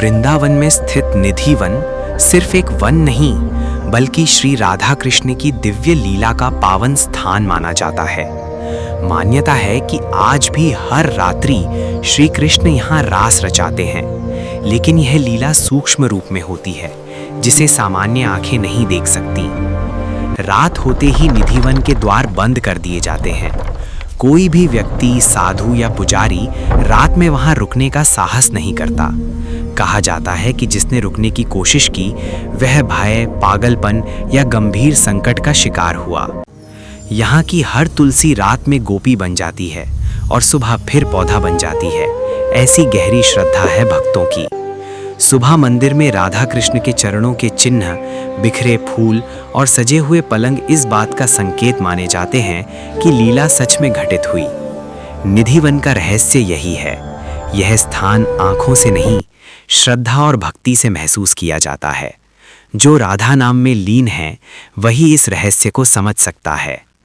वृंदावन में स्थित निधि वन सिर्फ एक वन नहीं, बल्कि श्री राधा कृष्ण की दिव्य लीला का पावन स्थान माना जाता है। मान्यता है कि आज भी हर रात्रि श्री कृष्ण यहाँ रास रचाते हैं, लेकिन यह लीला सूक्ष्म रूप में होती है, जिसे सामान्य आंखें नहीं देख सकती। रात होते ही निधिवन के द्वार बंद कर दिए जाते हैं। कोई भी व्यक्ति, साधु या पुजारी रात में वहां रुकने का साहस नहीं करता। कहा जाता है कि जिसने रुकने की कोशिश की वह भय, पागलपन या गंभीर संकट का शिकार हुआ। यहाँ की हर तुलसी रात में गोपी बन जाती है और सुबह फिर पौधा बन जाती है। ऐसी गहरी श्रद्धा है भक्तों की। सुबह मंदिर में राधा कृष्ण के चरणों के चिन्ह, बिखरे फूल और सजे हुए पलंग इस बात का संकेत माने जाते हैं कि लीला सच में घटित हुई। निधिवन का रहस्य यही है। यह स्थान आंखों से नहीं, श्रद्धा और भक्ति से महसूस किया जाता है। जो राधा नाम में लीन है, वही इस रहस्य को समझ सकता है।